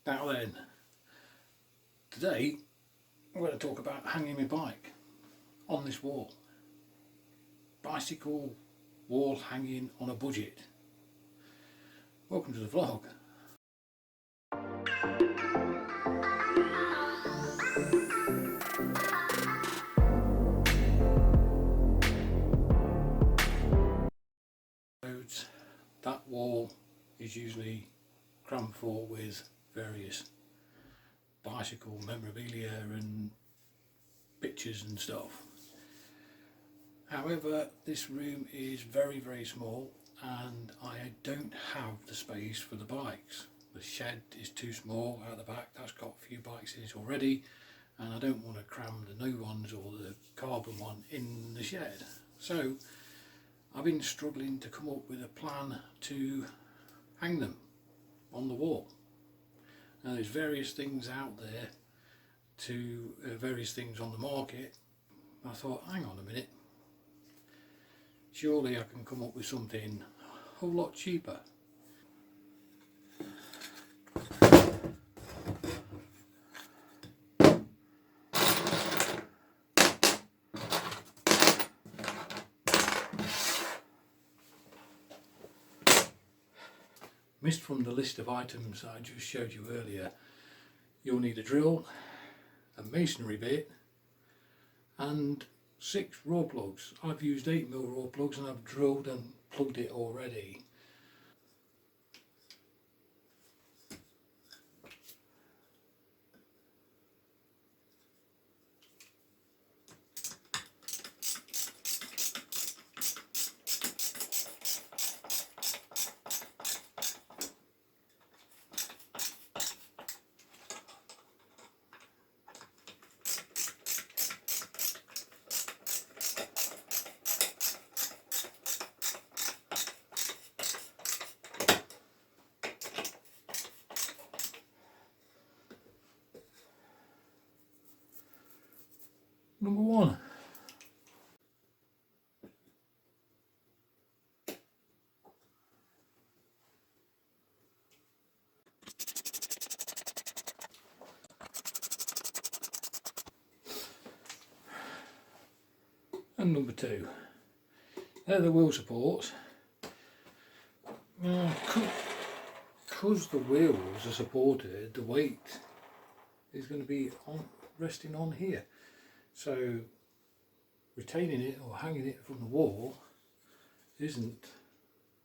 Now then, today I'm going to talk about hanging my bike on this wall. Bicycle wall hanging on a budget. Welcome to the vlog. That wall is usually crammed full with various bicycle memorabilia and pictures and stuff. However, this room is very small and I don't have the space for the bikes. The shed is too small out the back, that's got a few bikes in it already, and I don't want to cram the new ones or the carbon one in the shed. So I've been struggling to come up with a plan to hang them on the wall. Now there's various things out there, various things on the market. I thought, hang on a minute, surely I can come up with something a whole lot cheaper. Missed from the list of items I just showed you earlier, you'll need a drill, a masonry bit and 6 raw plugs. I've used 8mm raw plugs and I've drilled and plugged it already. Number 1. And number 2. They're the wheel supports. Because the wheels are supported, the weight is going to be resting on here. So retaining it or hanging it from the wall doesn't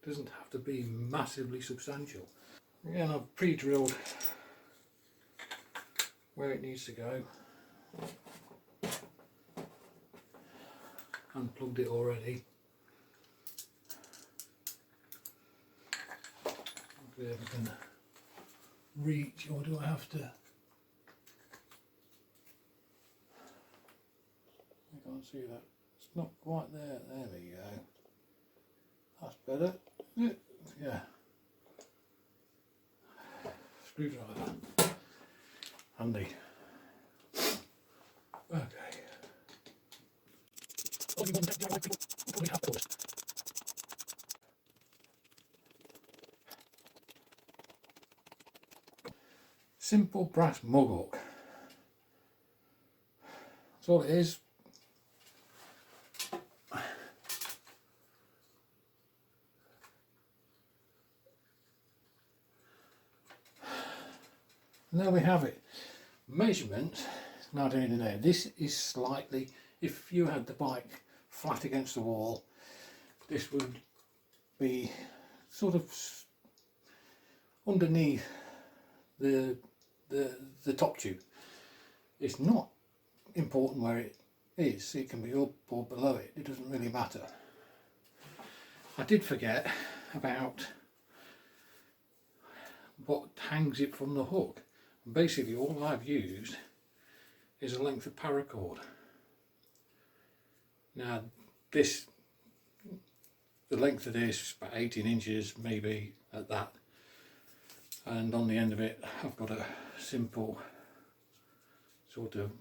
have to be massively substantial. Again, I've pre-drilled where it needs to go and plugged it already. Hopefully I can reach, or do I have to? I can't see that. It's not quite there. There we go. That's better. Yeah. Screwdriver. Handy. Okay. Simple brass mug hook. That's all it is. And there we have it. Measurements, not in there. This is slightly, if you had the bike flat against the wall, this would be sort of underneath the top tube. It's not important where it is. It can be up or below it. It doesn't really matter. I did forget about what hangs it from the hook. And basically all I've used is a length of paracord. Now the length of this is about 18 inches maybe at that, and on the end of it I've got a simple sort of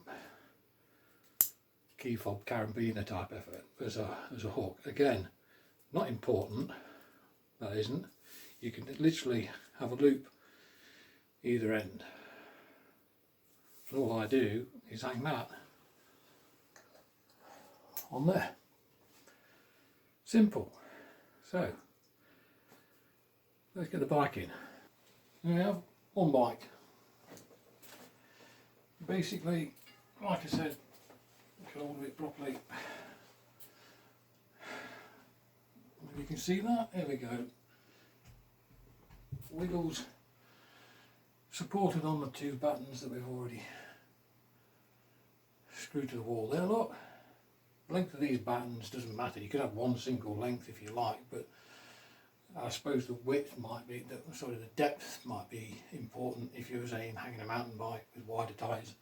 key fob carabiner type effort as a hook. Again, not important, that isn't. You can literally have a loop either end. And all I do is hang that on there. Simple. So let's get the bike in. We have one bike. Basically, like I said, can hold it properly. If you can see that, there we go. Wiggles supported on the two buttons that we've already screwed to the wall there, look. The length of these buttons doesn't matter. You could have one single length if you like, but I suppose the width might be, the depth might be important if you were saying hanging a mountain bike with wider tyres.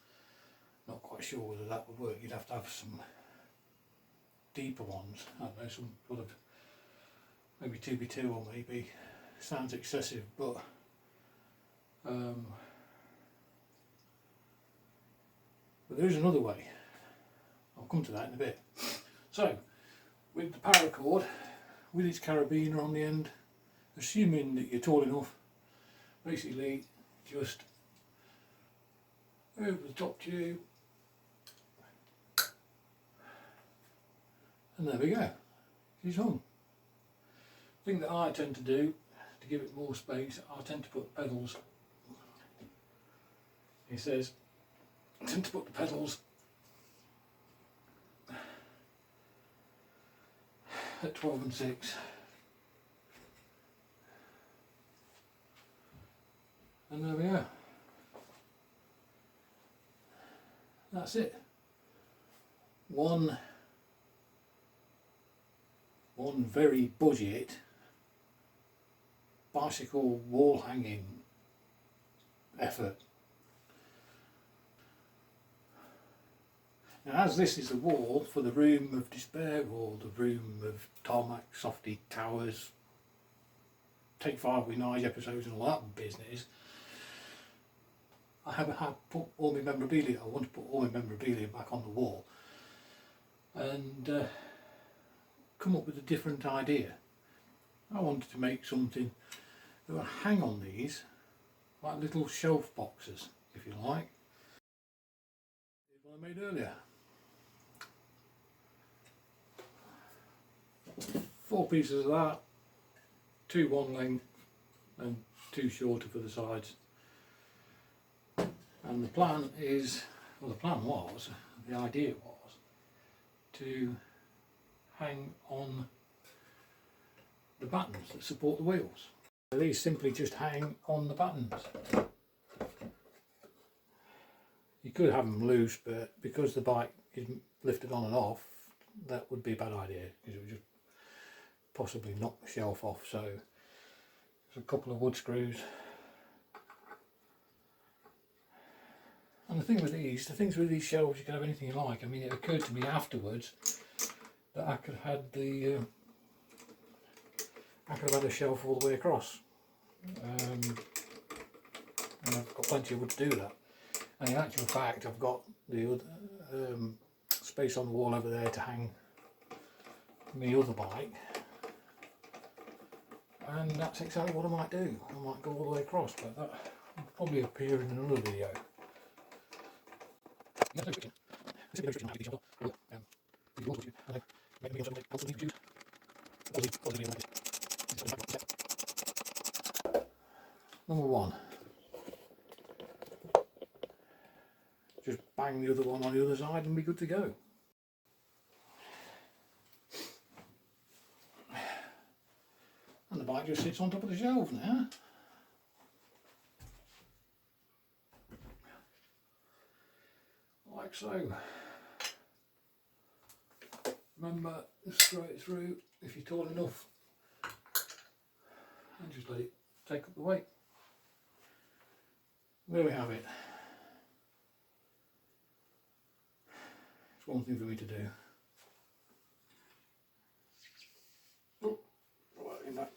Not quite sure whether that would work. You'd have to have some deeper ones. I don't know, some sort of maybe 2x2 or maybe. Sounds excessive, but there is another way. I'll come to that in a bit. So, with the paracord, with its carabiner on the end, assuming that you're tall enough, basically just over the top tube, and there we go. She's hung. The thing that I tend to do to give it more space, I tend to put the pedals. He says, I tend to put the pedals at 12 and 6. And there we are. That's it. One very budget bicycle wall hanging effort. Now, as this is the wall for the Room of Despair or the Room of Tarmacsoftee Towers, Take 5 with Nige episodes and all that business, I haven't put all my memorabilia. I want to put all my memorabilia back on the wall and come up with a different idea. I wanted to make something that would hang on these like little shelf boxes, if you like. Here's what I made earlier. 4 pieces of that, 2 one length and 2 shorter for the sides. And the plan is, well, the plan was, the idea was to hang on the buttons that support the wheels. These simply just hang on the buttons. You could have them loose, but because the bike is lifted on and off, that would be a bad idea because it would just possibly knock the shelf off. So there's a couple of wood screws. And the thing with these, the things with these shelves, you can have anything you like. I mean, it occurred to me afterwards that I could have had a shelf all the way across, and I've got plenty of wood to do that. And in actual fact, I've got the other, space on the wall over there to hang my other bike, and that's exactly what I might do. I might go all the way across, but that will probably appear in another video. Number 1. Just bang the other one on the other side and be good to go. And the bike just sits on top of the shelf now. Like so. Remember, straight through if you're tall enough, and just let it take up the weight. There we have it. It's one thing for me to do. Oh, right in that.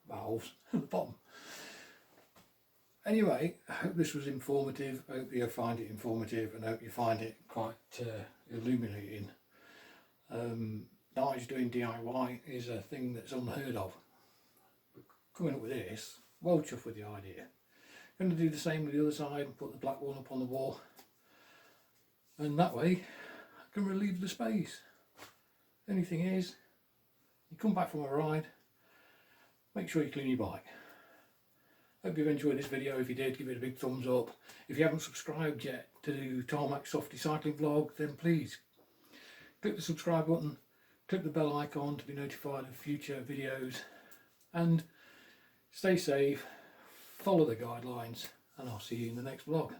Valves at the bottom. Anyway, I hope this was informative. I hope you find it informative, and I hope you find it quite illuminating. Guys doing DIY is a thing that's unheard of. But coming up with this, well chuffed with the idea. Going to do the same with the other side and put the black one up on the wall, and that way I can relieve the space. The only thing is, you come back from a ride, make sure you clean your bike. Hope you've enjoyed this video. If you did, give it a big thumbs up. If you haven't subscribed yet to Tarmacsoftee cycling vlog, then please click the subscribe button, click the bell icon to be notified of future videos, and stay safe, follow the guidelines, and I'll see you in the next vlog.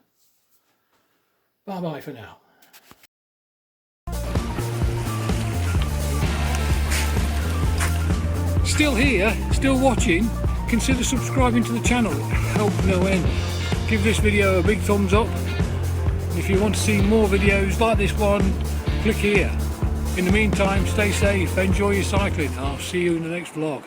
Bye bye for now. Still here, still watching, consider subscribing to the channel. It helps no end. Give this video a big thumbs up. If you want to see more videos like this one, click here. In the meantime, stay safe, enjoy your cycling. I'll see you in the next vlog.